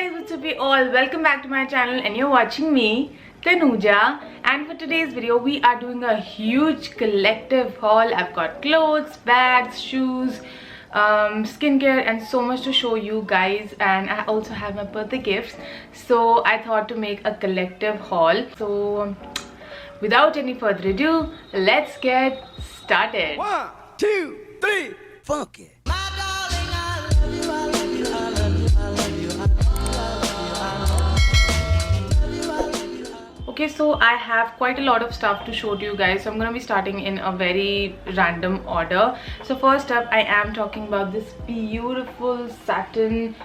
guys, what's up you all? Welcome back to my channel and you're watching me, Tanuja. And for today's video, we are doing a huge collective haul. I've got clothes, bags, shoes, skincare and so much to show you guys. And I also have my birthday gifts. So I thought to make a collective haul. So without any further ado, let's get started. 1, 2, 3, funk it. Okay, so I have quite a lot of stuff to show to you guys, so I'm gonna be starting in a very random order. So first up, I am talking about this beautiful satin,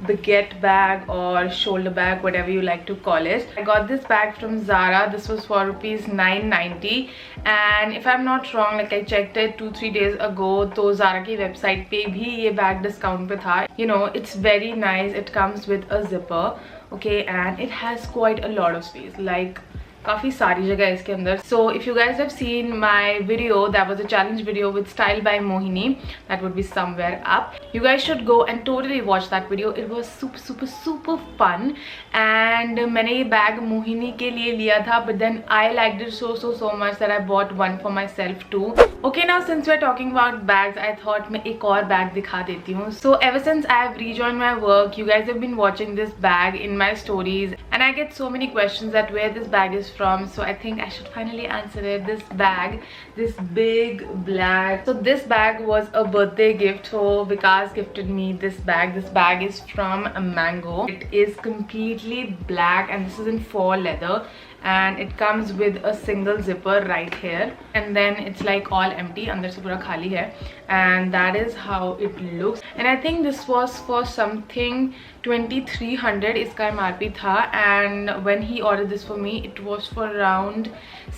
baguette bag or shoulder bag, whatever you like to call it. I got this bag from Zara. This was for rupees 990, and if I'm not wrong, like I checked it 2-3 days ago, तो Zara की website पे भी ये bag discount पे था. It's very nice. It comes with a zipper, okay, and it has quite a lot of space, like काफी सारी जगह है इसके अंदर. So if you guys have seen my video, that was a challenge video with Style by Mohini, that would be somewhere up. You guys should go and totally watch that video. It was super fun. And मैंने ये bag Mohini के लिए लिया था, but then I liked it so much that I bought one for myself too. Okay, now since we're talking about bags, I thought मैं एक और bag दिखा देती हूँ. So ever since I have rejoined my work, you guys have been watching this bag in my stories, and I get so many questions that where this bag is from. So I think I should finally answer it. This bag, this big black, so this bag was a birthday gift. So Vikas gifted me this bag. This bag is from Mango. It is completely black and this is in faux leather, and it comes with a single zipper right here, and then it's like all empty, अंदर से पूरा खाली है, and that is how it looks. And I think this was for something 2300 इसका MRP था, and when he ordered this for me, it was for around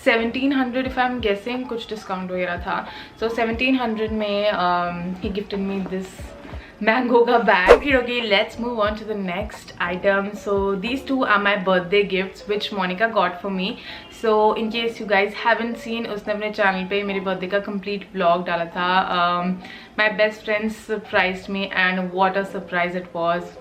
1700 if I'm guessing, कुछ discount वगैरह था. So 1700 में he gifted me this Mango ka bag. Okay, let's move on to the next item. So these two are my birthday gifts which Monica got for me. So in case you guys haven't seen, उसने अपने channel पे मेरे birthday का complete vlog डाला था. My best friend surprised me, and what a surprise it was.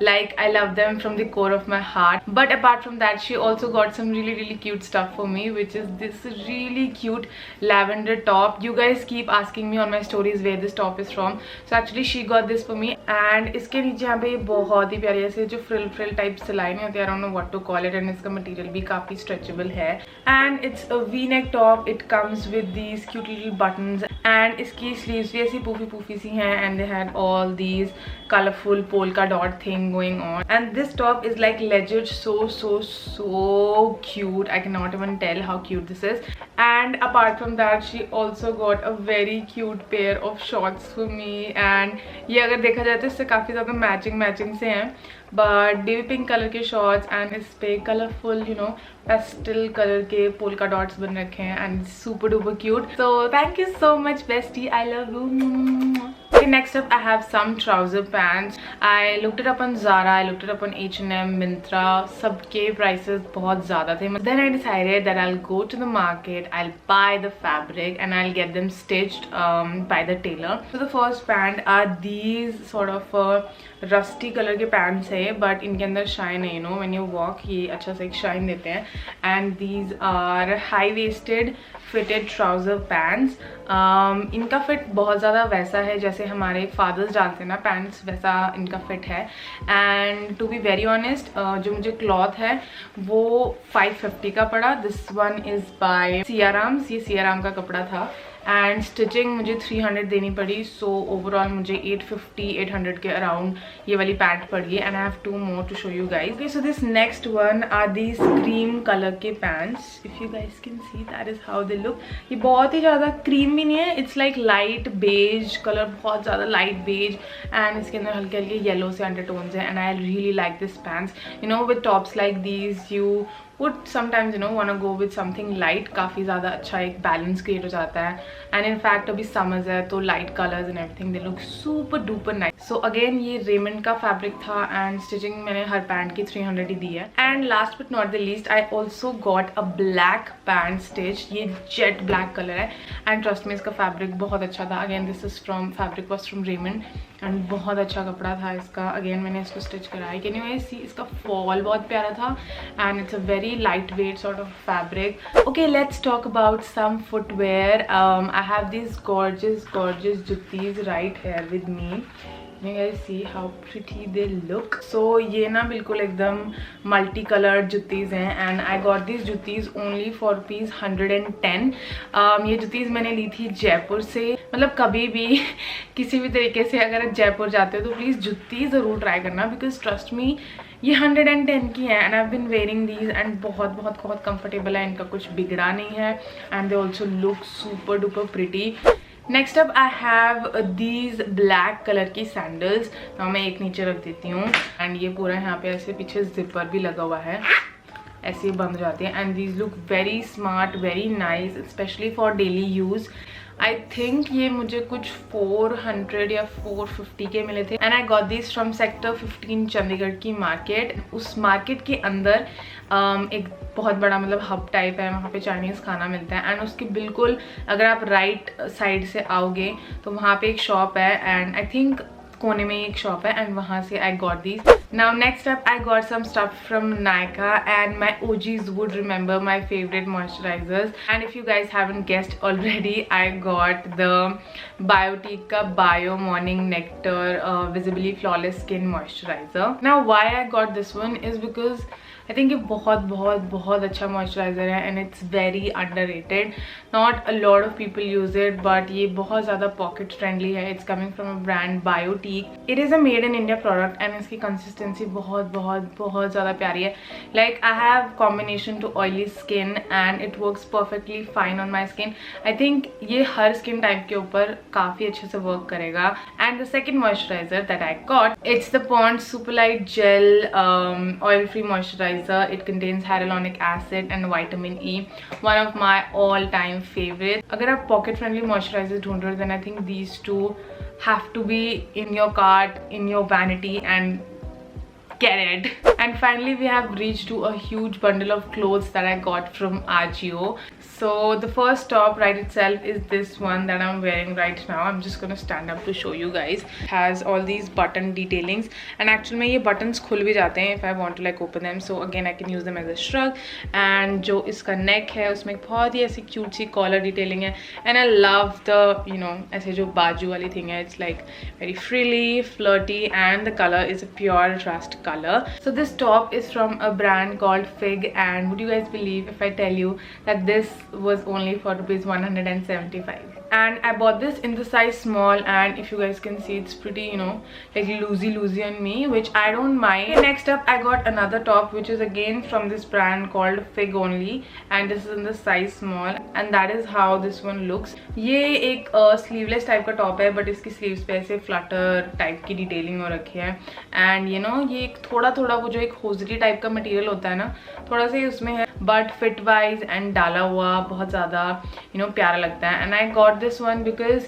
Like, I love them from the core of my heart. But apart from that, she also got some really cute stuff for me, which is this really cute lavender top. You guys keep asking me on my stories where this top is from. So actually she got this for me, and इसके नीचे यहाँ पे बहुत ही प्यारी ऐसे जो frill type सिलाई नहीं होती, I don't know what to call it, and इसका material भी काफी stretchable है, and it's a V-neck top. It comes with these cute little buttons, and इसकी sleeves भी ऐसी poofy सी हैं, and they had all these colorful polka dot thing going on. And this top is like legit so cute. I cannot even tell how cute this is. And apart from that, she also got a very cute pair of shorts for me, and ये अगर देखा जाए तो इससे काफी ज्यादा matching से हैं, but baby pink color के shorts, and इस पे colorful pastel color के polka dots बन रखे हैं, and super duper cute. So thank you so much bestie, I love you. Okay, next up I have some trouser pants. I looked it up on Zara, I looked it up on H&M, Myntra. सबके prices बहुत ज़्यादा थे. Then I decided that I'll go to the market, I'll buy the fabric, and I'll get them stitched by the tailor. So the first pant are these sort of rusty color के pants है, but इनके अंदर shine है, when you walk ये अच्छा सा एक shine देते हैं. And these are high waisted fitted trouser pants. इनका fit बहुत ज़्यादा वैसा है जैसे हमारे fathers डालते हैं ना pants, वैसा इनका fit है. And to be very honest, जो मुझे cloth है वो 550 का पड़ा. This one is by Siarams. ये Siaram का कपड़ा था, and stitching मुझे 300 देनी पड़ी. So overall मुझे 850-800 के around ये वाली पैंट पड़ी है, and I have two more to show you guys. Okay, so this next one are these cream color के pants. If you guys can see, that is how they look. ये बहुत ही ज़्यादा cream भी नहीं है, it's like light beige color, बहुत ज़्यादा light beige, and इसके अंदर हल्के हल्के yellow से undertones हैं, and I really like this pants. With tops like these, you would sometimes want to go with something light. काफ़ी ज़्यादा अच्छा एक balance create हो जाता है, and in fact अभी summers है तो light colors and everything, they look super duper nice. So again ये Raymond का fabric था, and stitching मैंने हर pant की 300 ही दी है. And last but not the least, I also got a black pant stitch. ये jet black color है, and trust me इसका fabric बहुत अच्छा था. Again this is from fabric was from Raymond, and बहुत अच्छा कपड़ा था इसका. अगेन मैंने इसको स्टिच कराया. कैन यू गाइस सी, इसका फॉल बहुत प्यारा था and it's a very light weight sort of fabric. Okay, let's talk about some footwear. I have these gorgeous juttis right here with me. You guys see how pretty they look. So ये ना बिल्कुल एकदम multi coloured juttis हैं and I got this juttis only for ₹110. ये जुत्तीज मैंने ली थी जयपुर से. मतलब कभी भी किसी भी तरीके से अगर आप जयपुर जाते हो तो प्लीज़ जुत्ती ज़रूर ट्राई करना, बिकॉज ट्रस्ट मी ये 110 की है and I have been wearing these and बहुत कंफर्टेबल है. इनका कुछ बिगड़ा नहीं है and they also look super duper pretty. Next up I have these black colour की सैंडल्स. नाउ मैं एक नीचे रख देती हूँ एंड ये पूरा यहाँ पे ऐसे पीछे जिपर भी लगा हुआ है, ऐसे बंद जाते हैं and these look very smart, very nice, specially for daily use. I think ये मुझे कुछ 400 या 450 के मिले थे and I got this from sector 15 Chandigarh की मार्केट. उस मार्केट के अंदर एक बहुत बड़ा मतलब हब टाइप है, वहाँ पे चाइनीज़ खाना मिलता है एंड उसके बिल्कुल अगर आप राइट साइड से आओगे तो वहाँ पे एक शॉप है एंड आई थिंक कोने में एक शॉप है एंड वहाँ से I got these. Now next up I got some stuff from Nykaa and my OGs would remember my favorite moisturizers, and if you guys haven't guessed already, I got the Biotique ka Bio Morning Nectar Visibly Flawless Skin Moisturizer. Now why I got this one is because I think ये बहुत अच्छा moisturizer है and it's very underrated. Not a lot of people use it, but ये बहुत ज़्यादा pocket friendly है. It's coming from a brand Biotique. It is a made in India product and इसकी consistency बहुत ज़्यादा प्यारी है. Like I have combination to oily skin and it works perfectly fine on my skin. I think ये हर skin type के ऊपर काफ़ी अच्छे से work करेगा. And the second moisturizer that I got, it's the Pond's Superlight Gel Oil-Free Moisturizer. It contains hyaluronic acid and vitamin E. One of my all-time favorite. अगर आप pocket friendly moisturizers ढूंढ रहे हो, then I think these two have to be in your cart, in your vanity, and get it. And finally we have reached to a huge bundle of clothes that I got from Ajio. So the first top right itself is this one that I'm wearing right now. I'm just gonna stand up to show you guys. It has all these button detailings and actually में ये buttons खुल भी जाते हैं if I want to like open them. So again I can use them as a shrug. And जो इसका neck है उसमें बहुत ही ऐसी cute सी collar detailing है and I love the you know ऐसे जो बाजू वाली thing है. It's like very frilly, flirty and the color is a pure rust color. So this top is from a brand called Fig and would you guys believe if I tell you that this was only for ₹175 and I bought this in the size small and if you guys can see it's pretty you know like loosey on me, which I don't mind. Okay, next up I got another top which is again from this brand called Fig only and this is in the size small and that is how this one looks. ये एक sleeveless type का top है but इसकी sleeves पे ऐसे flutter type की detailing हो रखी है and you know ये एक थोड़ा वो जो एक hosiery type का material होता है ना, थोड़ा सा ही उसमें है but fit wise and डाला हुआ बहुत ज़्यादा you know प्यारा लगता है. And I got this one because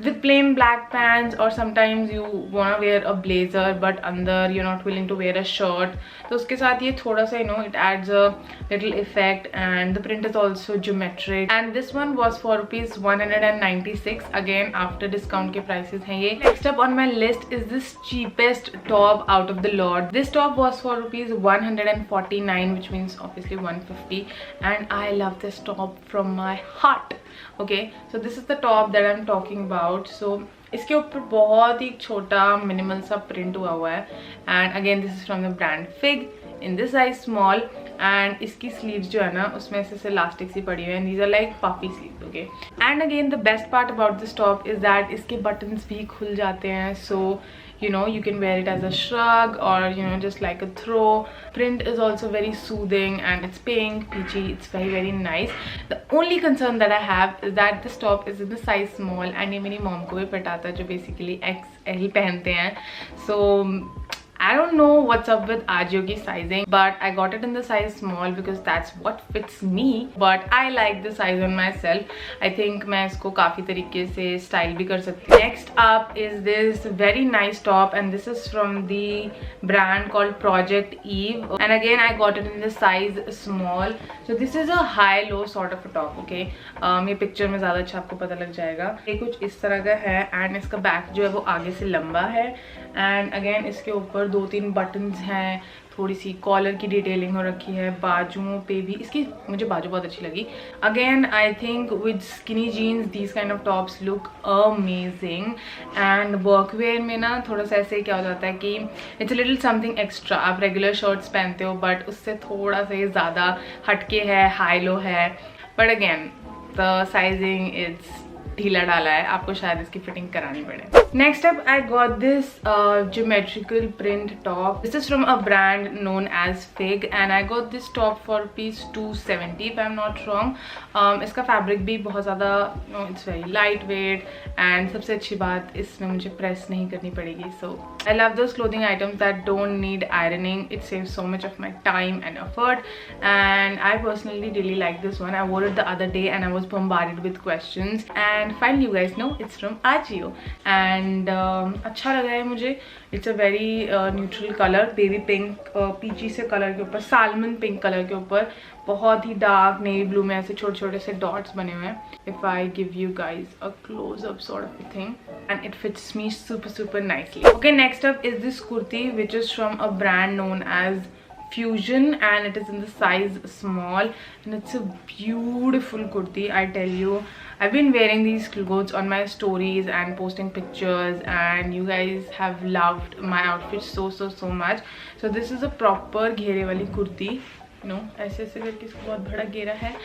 with plain black pants or sometimes you wanna wear a blazer but अंदर you're not willing to wear a shirt, तो उसके साथ ये थोड़ा सा you know it adds a little effect and the print is also geometric and this one was for ₹196 again after discount के prices हैं ये. Next up on my list is this cheapest top out of the lot. This top was for ₹149 which means obviously 150 and I love this top from my heart. Okay, so this is the top that I'm talking about. So इसके ऊपर बहुत ही छोटा minimal सा print हुआ है and again this is from the brand Fig in this size small and इसकी sleeves जो है ना उसमें ऐसे elastic सी पड़ी हुई है and these are like puffy sleeves. Okay, and again the best part about this top is that इसके buttons भी खुल जाते हैं, so you know you can wear it as a shrug or you know just like a throw. Print is also very soothing and it's pink, peachy, it's very nice. The only concern that I have is that this top is in the size small and ये मेरी mom को भी fit आता है जो basically XL पहनते हैं, so I don't know what's up with Ajio ki sizing, but I got it in the size small because that's what fits me. But I like the size on myself. I think मैं इसको काफी तरीके से style भी कर सकती हूँ. Next up is this very nice top, and this is from the brand called Project Eve. And again, I got it in the size small. So this is a high-low sort of a top. Okay, ये picture में ज़्यादा अच्छा आपको पता लग जाएगा. ये कुछ इस तरह का है, and इसका back जो है वो आगे से लंबा है. And again, इसके ऊपर 2-3 buttons हैं, थोड़ी सी कॉलर की डिटेलिंग हो रखी है, बाजुओं पे भी इसकी मुझे बाजू बहुत अच्छी लगी. Again I think with skinny jeans these kind of tops look amazing. And workwear में ना थोड़ा सा ऐसे क्या हो जाता है कि it's a little something extra. आप रेगुलर शर्ट्स पहनते हो बट उससे थोड़ा सा ये ज़्यादा हटके है, हाई लो है. But again the sizing it's ढीला डाला है, आपको शायद इसकी फिटिंग करानी पड़े. Next up I got this geometrical print top. This is from a brand known as fig and I got this top for piece 270 if I am not wrong. इसका fabric भी बहुत ज़्यादा it's very light weight and सबसे अच्छी बात इसमें मुझे press नहीं करनी पड़ेगी. So I love those clothing items that don't need ironing. It save so much of my time and effort and I personally really like this one. आई वोर it the other day and I was bombarded with questions and finally you guys know it's from Ajio and अच्छा लगा है मुझे. It's a very neutral colour, baby pink peachy से colour के ऊपर, salmon pink colour के ऊपर बहुत ही डार्क नेवी ब्लू में ऐसे छोटे छोटे से डॉट्स बने हुए हैं. If I give you guys a close up sort of a thing and it fits me super nicely. Okay, next up is this kurti which is from a brand known as Fusion and it is in the size small and it's a beautiful kurti. I tell you, I've been wearing these clothes on my stories and posting pictures and you guys have loved my outfit so much. So this is a proper घेरे वाली kurti, you know, ऐसे ऐसे करके इसको बहुत बड़ा घेरा है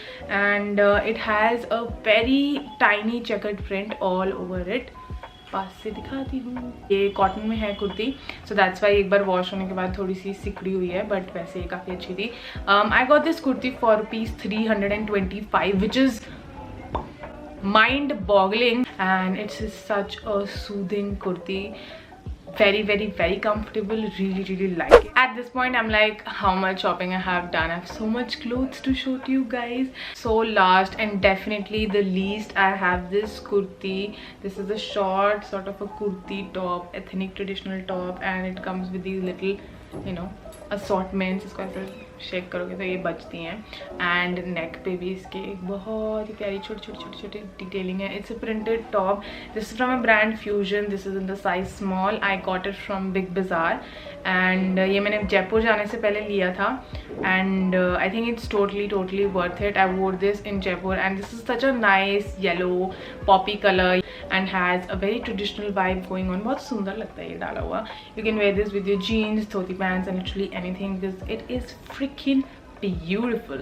and it has a very tiny checkered print all over it. पास से दिखाती हूँ. ये कॉटन में है कुर्ती, सो दैट्स वाई एक बार वॉश होने के बाद थोड़ी सी सिकड़ी हुई है बट वैसे ये काफ़ी अच्छी थी. आई got this kurti for rupees 325 which is mind boggling and it's such a soothing kurti. Very comfortable, really like it. At this point I'm like, how much shopping I have done. I have so much clothes to show to you guys. So last and definitely the least, I have this kurti. This is a short sort of a kurti top, ethnic traditional top, and it comes with these little, you know, assortments. इसको ऐसे shake करोगे तो ये बचती हैं and neck पे भी इसके बहुत ही प्यारी छोटी डिटेलिंग है. It's a printed top. This is from a brand fusion. This is in the size small. I got it from Big Bazaar and ये मैंने जयपुर जाने से पहले लिया था and I think it's totally worth it. I wore this in Jaipur and this is such a nice yellow poppy colour and has a very traditional vibe going on. बहुत सुंदर लगता है ये डाला हुआ. You can wear this with your jeans, dhoti pants and literally anything because it is freaking beautiful.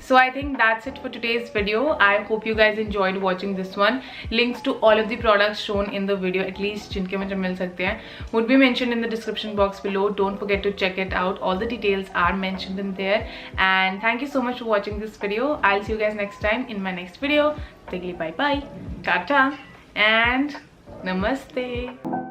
So I think that's it for today's video. I hope you guys enjoyed watching this one. Links to all of the products shown in the video, at least जिनके मुझे मिल सकते हैं, would be mentioned in the description box below. Don't forget to check it out. All the details are mentioned in there. And thank you so much for watching this video. I'll see you guys next time in my next video. Till bye bye, tata and namaste.